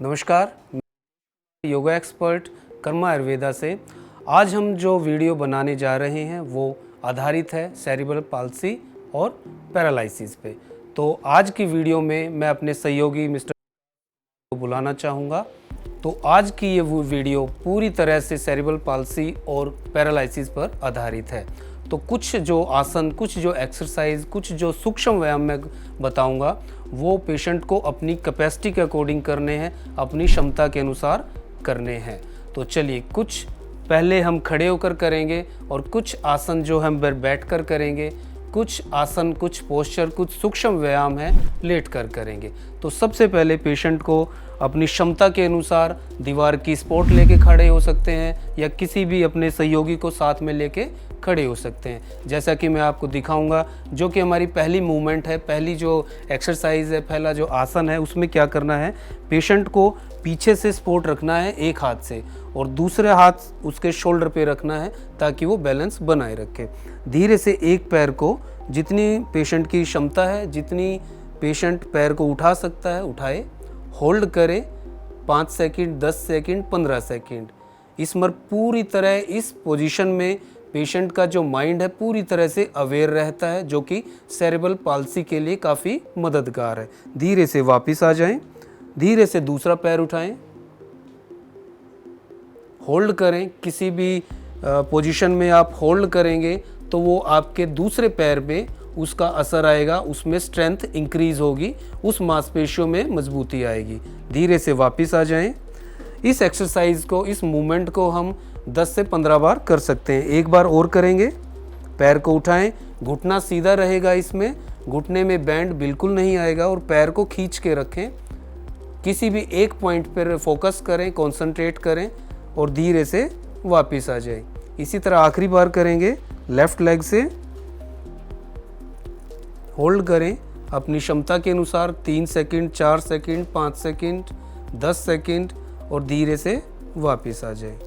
नमस्कार, मैं yoga expert Karma Ayurveda से। आज हम जो वीडियो बनाने जा रहे हैं वो आधारित है सेरिब्रल पाल्सी और पैरालिसिस पे। तो आज की वीडियो में मैं अपने सहयोगी मिस्टर को बुलाना चाहूँगा। तो आज की ये वो वीडियो पूरी तरह से सेरिब्रल पाल्सी और पैरालिसिस पर आधारित है। तो कुछ जो आसन, कुछ जो एक्सरसाइज, कुछ जो सूक्ष्म व्यायाम मैं बताऊंगा वो पेशेंट को अपनी कैपेसिटी के अकॉर्डिंग करने हैं, अपनी क्षमता के अनुसार करने हैं। तो चलिए, कुछ पहले हम खड़े होकर करेंगे और कुछ आसन जो हम बैठ कर करेंगे, कुछ आसन, कुछ पोस्चर, कुछ सूक्ष्म व्यायाम है लेट कर करेंगे। तो सबसे पहले पेशेंट को अपनी क्षमता के अनुसार दीवार की सपोर्ट लेके खड़े हो सकते हैं या किसी भी अपने सहयोगी को साथ में लेके खड़े हो सकते हैं। जैसा कि मैं आपको दिखाऊंगा, जो कि हमारी पहली मूवमेंट है, पहली जो एक्सरसाइज है, पहला जो आसन है, उसमें क्या करना है, पेशेंट को पीछे से सपोर्ट रखना है एक हाथ से और दूसरे हाथ उसके शोल्डर पे रखना है ताकि वो बैलेंस बनाए रखे। धीरे से एक पैर को, जितनी पेशेंट की क्षमता है, जितनी पेशेंट पैर को उठा सकता है उठाए, होल्ड करे 5 सेकंड, 10 सेकंड, 15 सेकंड। इसमें पूरी तरह इस पोजीशन में पेशेंट का जो माइंड है पूरी तरह से अवेयर रहता है, जो कि सेरिब्रल पाल्सी के लिए काफ़ी मददगार है। धीरे से वापस आ जाएं, धीरे से दूसरा पैर उठाएं, होल्ड करें। किसी भी पोजीशन में आप होल्ड करेंगे तो वो आपके दूसरे पैर में उसका असर आएगा, उसमें स्ट्रेंथ इंक्रीज होगी, उस मांसपेशियों में मजबूती आएगी। धीरे से वापस आ जाएं। इस एक्सरसाइज को, इस मूवमेंट को हम 10 से 15 बार कर सकते हैं। एक बार और करेंगे। पैर को उठाएं, घुटना सीधा रहेगा, इसमें घुटने में बैंड बिल्कुल नहीं आएगा और पैर को खींच के रखें। किसी भी एक पॉइंट पर फोकस करें, कंसंट्रेट करें और धीरे से वापस आ जाए। इसी तरह आखिरी बार करेंगे। लेफ्ट लेग से होल्ड करें अपनी क्षमता के अनुसार 3 सेकंड, 4 सेकंड, 5 सेकंड, 10 सेकंड और धीरे से वापस आ जाए।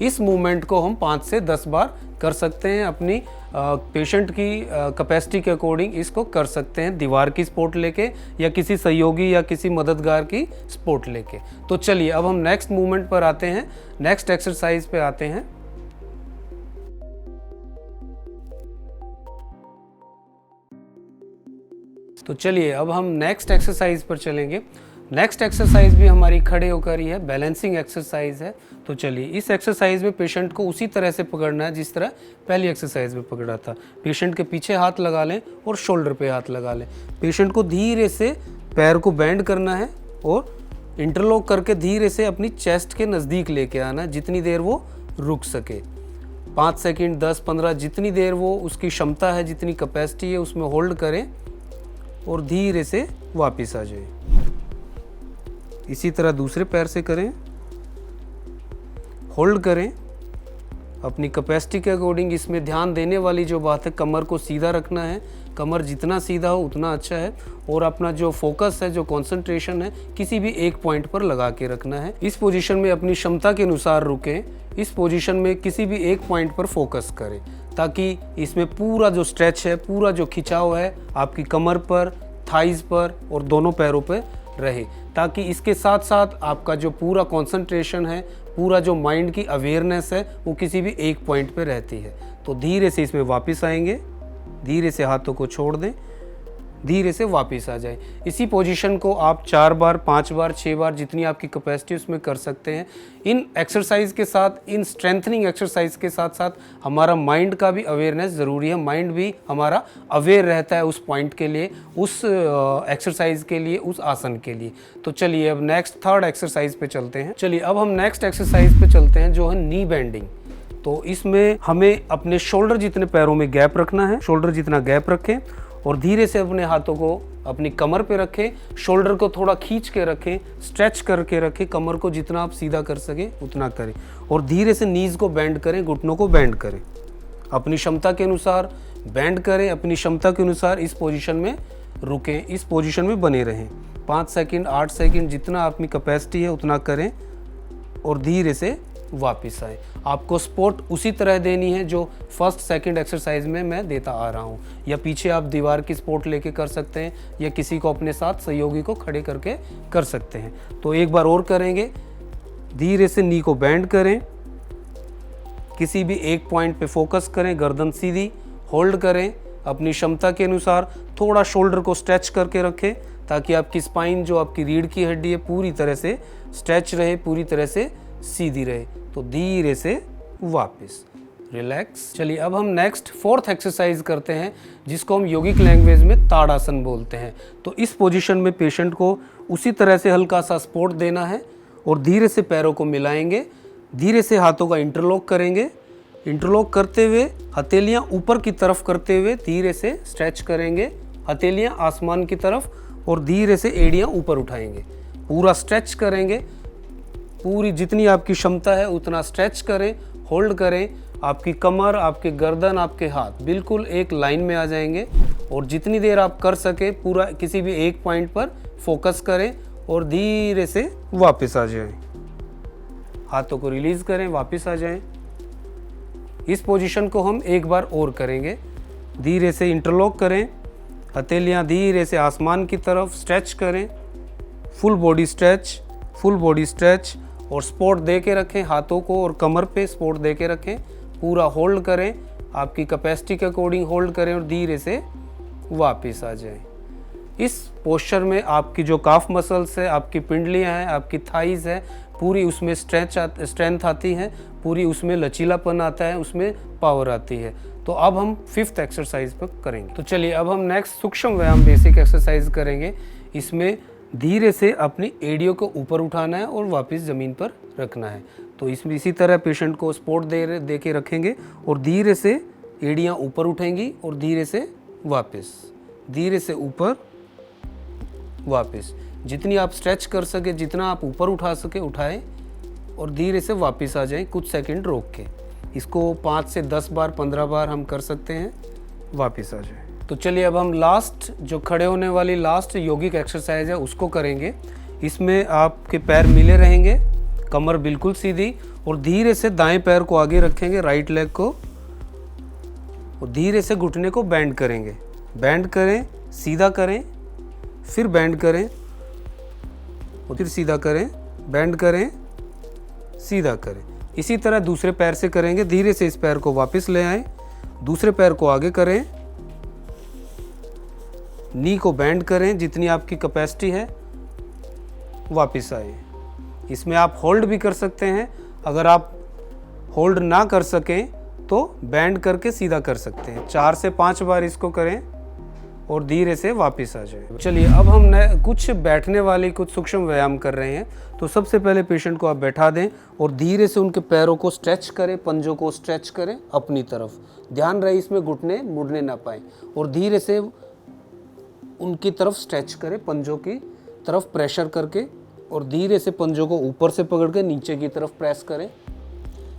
इस मूवमेंट को हम 5 से 10 बार कर सकते हैं। अपनी पेशेंट की कैपेसिटी के अकॉर्डिंग इसको कर सकते हैं, दीवार की सपोर्ट लेके या किसी सहयोगी या किसी मददगार की सपोर्ट लेके। तो चलिए, अब हम नेक्स्ट मूवमेंट पर आते हैं, नेक्स्ट एक्सरसाइज पे आते हैं। तो चलिए, अब हम नेक्स्ट एक्सरसाइज पर चलेंगे। नेक्स्ट एक्सरसाइज भी हमारी खड़े होकर ही है, बैलेंसिंग एक्सरसाइज है। तो चलिए, इस एक्सरसाइज में पेशेंट को उसी तरह से पकड़ना है जिस तरह पहली एक्सरसाइज में पकड़ा था। पेशेंट के पीछे हाथ लगा लें और शोल्डर पे हाथ लगा लें। पेशेंट को धीरे से पैर को बेंड करना है और इंटरलॉक करके धीरे से अपनी चेस्ट के नज़दीक लेके आना है, जितनी देर वो रुक सके। 5 सेकंड, 10, 15, जितनी देर वो उसकी क्षमता है, जितनी कैपेसिटी है, उसमें होल्ड करें और धीरे से वापस आ जाए। इसी तरह दूसरे पैर से करें, होल्ड करें अपनी कैपेसिटी के अकॉर्डिंग। इसमें ध्यान देने वाली जो बात है, कमर को सीधा रखना है। कमर जितना सीधा हो उतना अच्छा है और अपना जो फोकस है, जो कंसंट्रेशन है, किसी भी एक पॉइंट पर लगा के रखना है। इस पोजीशन में अपनी क्षमता के अनुसार रुकें। इस पोजीशन में किसी भी एक पॉइंट पर फोकस करें ताकि इसमें पूरा जो स्ट्रेच है, पूरा जो खिंचाव है आपकी कमर पर, थाइज पर और दोनों पैरों पर रहे, ताकि इसके साथ साथ आपका जो पूरा कंसंट्रेशन है, पूरा जो माइंड की अवेयरनेस है, वो किसी भी एक पॉइंट पे रहती है। तो धीरे से इसमें वापस आएंगे, धीरे से हाथों को छोड़ दें, धीरे से वापस आ जाए। इसी पोजीशन को आप 4 बार, 5 बार, 6 बार, जितनी आपकी कैपेसिटी उसमें कर सकते हैं। इन एक्सरसाइज के साथ, इन स्ट्रेंथनिंग एक्सरसाइज के साथ साथ हमारा माइंड का भी अवेयरनेस ज़रूरी है। माइंड भी हमारा अवेयर रहता है उस पॉइंट के लिए, उस एक्सरसाइज के लिए, उस आसन के लिए। तो चलिए, अब नेक्स्ट थर्ड एक्सरसाइज पे चलते हैं। चलिए, अब हम नेक्स्ट एक्सरसाइज पे चलते हैं, जो है नी बेंडिंग। तो इसमें हमें अपने शोल्डर जितने पैरों में गैप रखना है, शोल्डर जितना गैप रखें और धीरे से अपने हाथों को अपनी कमर पे रखें। शोल्डर को थोड़ा खींच के रखें, स्ट्रेच करके रखें। कमर को जितना आप सीधा कर सकें उतना करें और धीरे से नीज को बेंड करें, घुटनों को बेंड करें। अपनी क्षमता के अनुसार बेंड करें, अपनी क्षमता के अनुसार इस पोजीशन में रुकें, इस पोजीशन में बने रहें। 5 सेकंड, 8 सेकंड, जितना अपनी कैपेसिटी है उतना करें और धीरे से वापस आए। आपको सपोर्ट उसी तरह देनी है जो फर्स्ट सेकंड एक्सरसाइज में मैं देता आ रहा हूँ, या पीछे आप दीवार की सपोर्ट लेके कर सकते हैं, या किसी को अपने साथ सहयोगी को खड़े करके कर सकते हैं। तो एक बार और करेंगे। धीरे से नी को बेंड करें, किसी भी एक पॉइंट पे फोकस करें, गर्दन सीधी, होल्ड करें। अपनी क्षमता के अनुसार थोड़ा शोल्डर को स्ट्रेच करके रखें ताकि आपकी स्पाइन, जो आपकी रीढ़ की हड्डी है, पूरी तरह से स्ट्रेच रहे, पूरी तरह से सीधी रहे। तो धीरे से वापस रिलैक्स। चलिए अब हम नेक्स्ट फोर्थ एक्सरसाइज करते हैं, जिसको हम योगिक लैंग्वेज में ताड़ासन बोलते हैं। तो इस पोजीशन में पेशेंट को उसी तरह से हल्का सा सपोर्ट देना है और धीरे से पैरों को मिलाएंगे, धीरे से हाथों का इंटरलॉक करेंगे। इंटरलॉक करते हुए हथेलियां ऊपर की तरफ करते हुए धीरे से स्ट्रेच करेंगे, हथेलियां आसमान की तरफ, और धीरे से एड़ियां ऊपर उठाएंगे। पूरा स्ट्रेच करेंगे, पूरी जितनी आपकी क्षमता है उतना स्ट्रेच करें, होल्ड करें। आपकी कमर, आपके गर्दन, आपके हाथ बिल्कुल एक लाइन में आ जाएंगे, और जितनी देर आप कर सके पूरा किसी भी एक पॉइंट पर फोकस करें और धीरे से वापस आ जाएं। हाथों को रिलीज करें, वापस आ जाएं। इस पोजीशन को हम एक बार और करेंगे। धीरे से इंटरलॉक करें, हथेलियां धीरे से आसमान की तरफ, स्ट्रेच करें, full body stretch, full body stretch, और सपोर्ट दे के रखें हाथों को और कमर पे सपोर्ट दे के रखें। पूरा होल्ड करें, आपकी कैपेसिटी के अकॉर्डिंग होल्ड करें और धीरे से वापस आ जाएं। इस पोस्चर में आपकी जो काफ मसल्स है, आपकी पिंडलियां हैं, आपकी थाइज है, पूरी उसमें स्ट्रेंथ आती है, पूरी उसमें लचीलापन आता है, उसमें पावर आती है। तो अब हम फिफ्थ एक्सरसाइज पर करेंगे। तो चलिए अब हम नेक्स्ट सूक्ष्म व्यायाम बेसिक एक्सरसाइज करेंगे। इसमें धीरे से अपनी एड़ियों को ऊपर उठाना है और वापस ज़मीन पर रखना है। तो इसमें इसी तरह पेशेंट को सपोर्ट दे के रखेंगे और धीरे से एड़ियाँ ऊपर उठेंगी और धीरे से वापस, धीरे से ऊपर वापस। जितनी आप स्ट्रेच कर सके, जितना आप ऊपर उठा सके उठाएं और धीरे से वापस आ जाएं, कुछ सेकंड रोक के। इसको 5 से 10 बार, 15 बार हम कर सकते हैं, वापस आ जाएं। तो चलिए अब हम लास्ट जो खड़े होने वाली लास्ट योगिक एक्सरसाइज है उसको करेंगे। इसमें आपके पैर मिले रहेंगे, कमर बिल्कुल सीधी, और धीरे से दाएं पैर को आगे रखेंगे, राइट लेग को, और धीरे से घुटने को बेंड करेंगे। बेंड करें, सीधा करें, फिर बेंड करें और फिर सीधा करें, बेंड करें, सीधा करें। इसी तरह दूसरे पैर से करेंगे। धीरे से इस पैर को वापस ले आएं, दूसरे पैर को आगे करें, नी को बेंड करें, जितनी आपकी कैपेसिटी है, वापस आए। इसमें आप होल्ड भी कर सकते हैं। अगर आप होल्ड ना कर सकें तो बेंड करके सीधा कर सकते हैं। 4 से 5 बार इसको करें और धीरे से वापस आ जाए। चलिए अब हम कुछ बैठने वाली कुछ सूक्ष्म व्यायाम कर रहे हैं। तो सबसे पहले पेशेंट को आप बैठा दें और धीरे से उनके पैरों को स्ट्रेच करें, पंजों को स्ट्रेच करें अपनी तरफ। ध्यान रहे इसमें घुटने मुड़ने ना पाए, और धीरे से उनकी तरफ स्ट्रेच करें, पंजों की तरफ प्रेशर करके, और धीरे से पंजों को ऊपर से पकड़ के नीचे की तरफ प्रेस करें।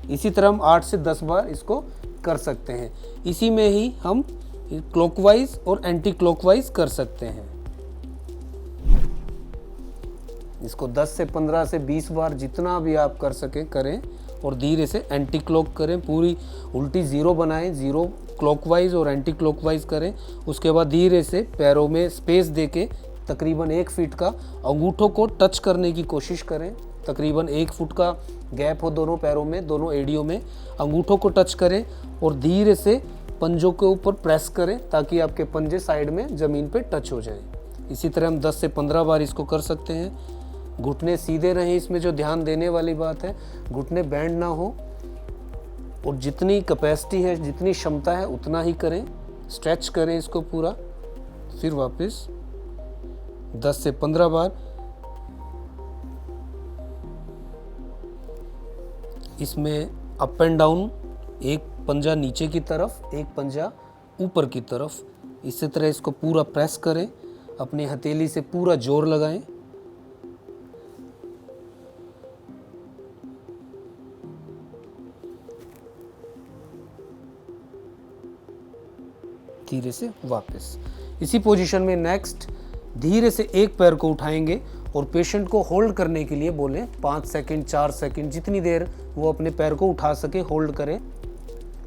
इसी तरह हम 8 से 10 बार इसको कर सकते हैं। इसी में ही हम क्लॉकवाइज और एंटी क्लॉकवाइज कर सकते हैं। इसको 10 से 15 से 20 बार जितना भी आप कर सके करें, और धीरे से एंटी क्लॉक करें, पूरी उल्टी ज़ीरो बनाएं, ज़ीरो क्लॉकवाइज और एंटी क्लॉकवाइज करें। उसके बाद धीरे से पैरों में स्पेस देके तकरीबन 1 फीट का अंगूठों को टच करने की कोशिश करें। तकरीबन 1 फुट का गैप हो दोनों पैरों में, दोनों एड़ियों में। अंगूठों को टच करें और धीरे से पंजों के ऊपर प्रेस करें ताकि आपके पंजे साइड में ज़मीन पे टच हो जाएं। इसी तरह हम 10 से 15 बार इसको कर सकते हैं। घुटने सीधे रहें, इसमें जो ध्यान देने वाली बात है, घुटने बैंड ना हो, और जितनी कैपेसिटी है, जितनी क्षमता है उतना ही करें। स्ट्रेच करें इसको पूरा, फिर वापस 10 से 15 बार। इसमें अप एंड डाउन, एक पंजा नीचे की तरफ, एक पंजा ऊपर की तरफ, इसी तरह इसको पूरा प्रेस करें। अपनी हथेली से पूरा जोर लगाएं। धीरे से वापस। इसी पोजीशन में नेक्स्ट धीरे से एक पैर को उठाएंगे और पेशेंट को होल्ड करने के लिए बोलें 5 सेकंड, 4 सेकंड, जितनी देर वो अपने पैर को उठा सके, होल्ड करे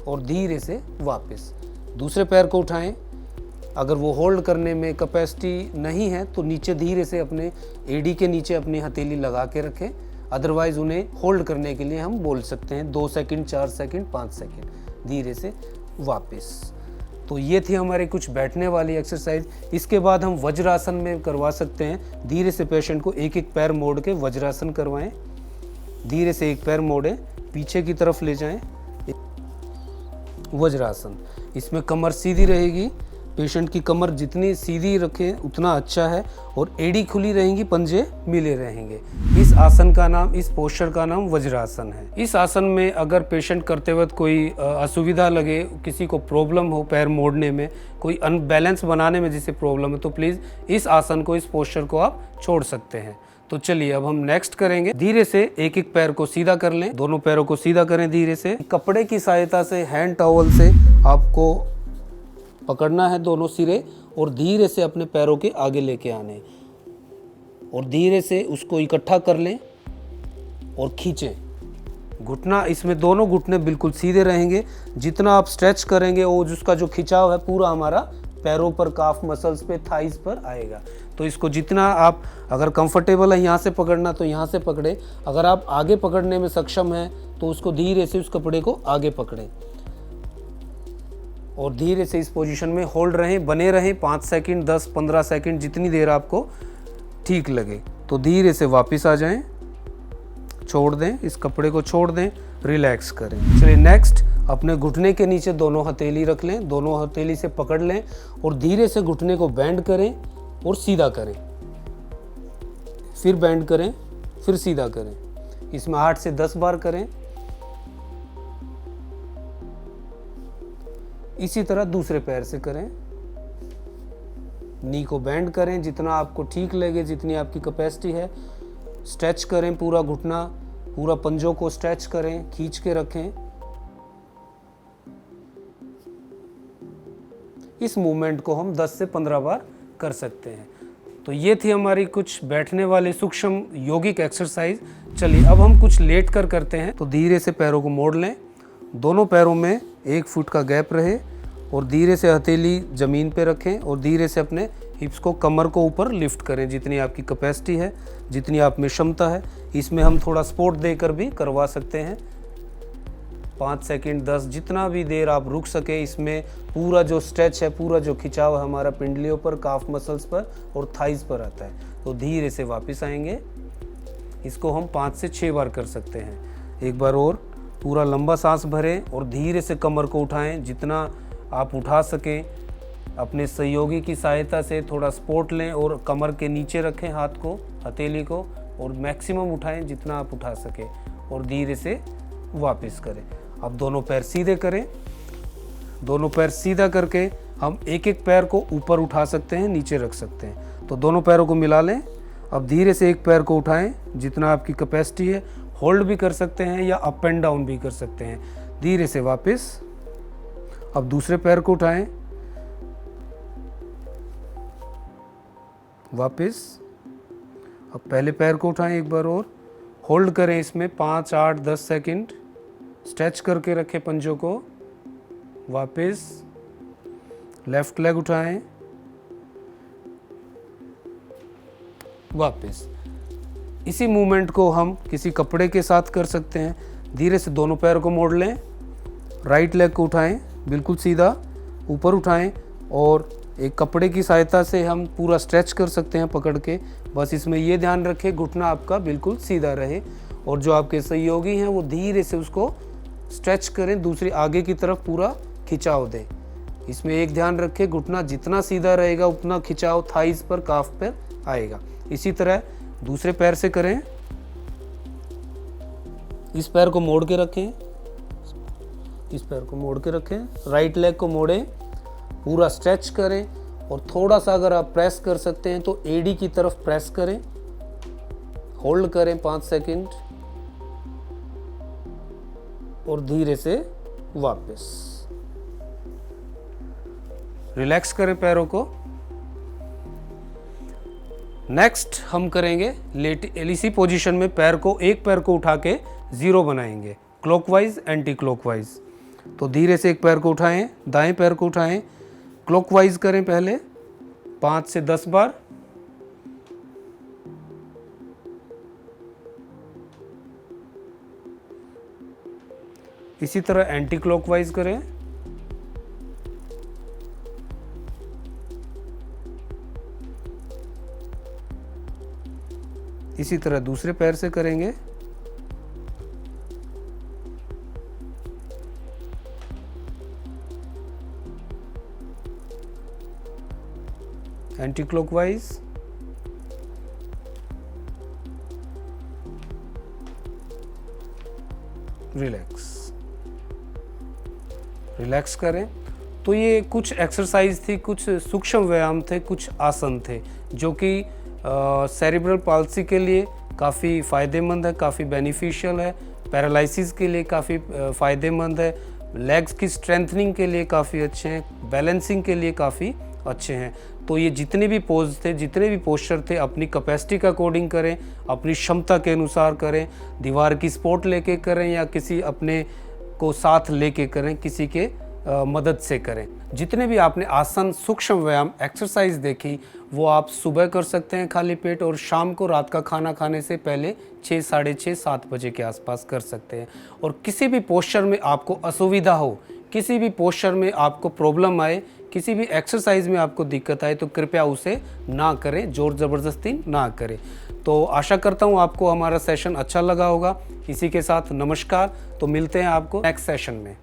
और धीरे से वापस दूसरे पैर को उठाएं। अगर वो होल्ड करने में कैपेसिटी नहीं है तो नीचे धीरे से अपने एडी के नीचे अपनी हथेली लगा के रखें। अदरवाइज उन्हें होल्ड करने के लिए हम बोल सकते हैं 2 सेकंड, 4 सेकंड, 5 सेकंड, धीरे से वापस। तो ये थी हमारे कुछ बैठने वाली एक्सरसाइज। इसके बाद हम वज्रासन में करवा सकते हैं। धीरे से पेशेंट को एक एक पैर मोड़ के वज्रासन करवाएं। धीरे से एक पैर मोड़ें, पीछे की तरफ ले जाएं, वज्रासन। इसमें कमर सीधी रहेगी, पेशेंट की कमर जितनी सीधी रखें उतना अच्छा है और एड़ी खुली रहेंगी, पंजे मिले रहेंगे। इस आसन का नाम, इस पोस्चर का नाम वज्रासन है। इस आसन में अगर पेशेंट करते वक्त कोई असुविधा लगे, किसी को प्रॉब्लम हो पैर मोड़ने में, कोई अनबैलेंस बनाने में जिसे प्रॉब्लम है, तो प्लीज़ इस आसन को, इस पोस्चर को आप छोड़ सकते हैं। तो चलिए अब हम नेक्स्ट करेंगे। धीरे से एक एक पैर को सीधा कर लें, दोनों पैरों को सीधा करें धीरे से। कपड़े की सहायता से, हैंड टॉवल से आपको पकड़ना है दोनों सिरे और धीरे से अपने पैरों के आगे लेके आने और धीरे से उसको इकट्ठा कर लें और खींचें। घुटना, इसमें दोनों घुटने बिल्कुल सीधे रहेंगे। जितना आप स्ट्रेच करेंगे वो जिसका जो खिंचाव है पूरा हमारा पैरों पर, काफ मसल्स पे, थाइस पर आएगा। तो इसको जितना आप, अगर कंफर्टेबल है यहाँ से पकड़ना तो यहाँ से पकड़े, अगर आप आगे पकड़ने में सक्षम हैं तो उसको धीरे से उस कपड़े को आगे पकड़ें और धीरे से इस पोजीशन में होल्ड रहें, बने रहें 5 सेकंड, 10, 15 सेकंड, जितनी देर आपको ठीक लगे। तो धीरे से वापस आ जाएं, छोड़ दें, इस कपड़े को छोड़ दें, रिलैक्स करें। चलिए नेक्स्ट, अपने घुटने के नीचे दोनों हथेली रख लें, दोनों हथेली से पकड़ लें और धीरे से घुटने को बेंड करें और सीधा करें, फिर बेंड करें, फिर सीधा करें। इसमें 8 से 10 बार करें। इसी तरह दूसरे पैर से करें। नी को बेंड करें जितना आपको ठीक लगे, जितनी आपकी कैपेसिटी है। स्ट्रेच करें पूरा घुटना, पूरा पंजों को स्ट्रेच करें, खींच के रखें। इस मूवमेंट को हम 10 से 15 बार कर सकते हैं। तो ये थी हमारी कुछ बैठने वाली सूक्ष्म योगिक एक्सरसाइज। चलिए अब हम कुछ लेट कर करते हैं। तो धीरे से पैरों को मोड़ लें, दोनों पैरों में 1 फुट का गैप रहे और धीरे से हथेली ज़मीन पे रखें और धीरे से अपने हिप्स को, कमर को ऊपर लिफ्ट करें जितनी आपकी कैपेसिटी है, जितनी आप में क्षमता है। इसमें हम थोड़ा सपोर्ट देकर भी करवा सकते हैं। 5 सेकंड, 10, जितना भी देर आप रुक सके। इसमें पूरा जो स्ट्रेच है, पूरा जो खिंचाव है हमारा पिंडलियों पर, काफ मसल्स पर और थाइस पर आता है। तो धीरे से वापस आएंगे। इसको हम 5 से 6 बार कर सकते हैं। एक बार और पूरा लंबा सांस भरें और धीरे से कमर को उठाएं, जितना आप उठा सकें। अपने सहयोगी की सहायता से थोड़ा सपोर्ट लें और कमर के नीचे रखें हाथ को, हथेली को, और मैक्सिमम उठाएं जितना आप उठा सकें और धीरे से वापस करें। अब दोनों पैर सीधे करें। दोनों पैर सीधा करके हम एक एक पैर को ऊपर उठा सकते हैं, नीचे रख सकते हैं। तो दोनों पैरों को मिला लें। अब धीरे से एक पैर को उठाएं जितना आपकी कैपेसिटी है। होल्ड भी कर सकते हैं या अप एंड डाउन भी कर सकते हैं। धीरे से वापस। अब दूसरे पैर को उठाएं, वापस। अब पहले पैर को उठाएं एक बार और, होल्ड करें इसमें 5, 8, 10 सेकंड, स्ट्रेच करके रखें पंजों को, वापस। लेफ्ट लेग उठाएं, वापस। इसी मूवमेंट को हम किसी कपड़े के साथ कर सकते हैं। धीरे से दोनों पैरों को मोड़ लें, राइट लेग को उठाएं, बिल्कुल सीधा ऊपर उठाएं और एक कपड़े की सहायता से हम पूरा स्ट्रेच कर सकते हैं पकड़ के। बस इसमें ये ध्यान रखें घुटना आपका बिल्कुल सीधा रहे और जो आपके सहयोगी हैं वो धीरे से उसको स्ट्रेच करें, दूसरी आगे की तरफ पूरा खिंचाव दें। इसमें एक ध्यान रखें, घुटना जितना सीधा रहेगा उतना खिंचाव थाइस पर, काफ पर आएगा। इसी तरह दूसरे पैर से करें। इस पैर को मोड़ के रखें, इस पैर को मोड़ के रखें, राइट लेग को मोड़ें, पूरा स्ट्रेच करें और थोड़ा सा अगर आप प्रेस कर सकते हैं तो एडी की तरफ प्रेस करें। होल्ड करें 5 सेकंड और धीरे से वापस। रिलैक्स करें पैरों को। नेक्स्ट हम करेंगे लेट। इसी पोजीशन में पैर को, एक पैर को उठा के ज़ीरो बनाएंगे, क्लॉकवाइज एंटी क्लॉकवाइज। तो धीरे से एक पैर को उठाएं, दाएं पैर को उठाएं, क्लॉकवाइज करें पहले 5 से 10 बार, इसी तरह एंटी क्लॉकवाइज करें। इसी तरह दूसरे पैर से करेंगे। एंटी क्लॉकवाइज, रिलैक्स करें। तो ये कुछ एक्सरसाइज थी, कुछ सूक्ष्म व्यायाम थे, कुछ आसन थे जो कि सेरिब्रल पाल्सी के लिए काफ़ी फ़ायदेमंद है, काफ़ी बेनिफिशियल है, पैरालिसिस के लिए काफ़ी फ़ायदेमंद है, लेग्स की स्ट्रेंथनिंग के लिए काफ़ी अच्छे हैं, बैलेंसिंग के लिए काफ़ी अच्छे हैं। तो ये जितने भी पोज थे, जितने भी पोस्चर थे, अपनी कैपेसिटी के अकॉर्डिंग करें, अपनी क्षमता के अनुसार करें, दीवार की सपोर्ट लेके करें या किसी अपने को साथ लेके करें, किसी के मदद से करें। जितने भी आपने आसन, सूक्ष्म व्यायाम, एक्सरसाइज देखी वो आप सुबह कर सकते हैं खाली पेट, और शाम को रात का खाना खाने से पहले 6, साढ़े 6, 7 बजे के आसपास कर सकते हैं। और किसी भी पोस्चर में आपको असुविधा हो, किसी भी पोस्चर में आपको प्रॉब्लम आए, किसी भी एक्सरसाइज में आपको दिक्कत आए तो कृपया उसे ना करें, जोर ज़बरदस्ती ना करें। तो आशा करता हूँ आपको हमारा सेशन अच्छा लगा होगा। इसी के साथ नमस्कार, तो मिलते हैं आपको नेक्स्ट सेशन में।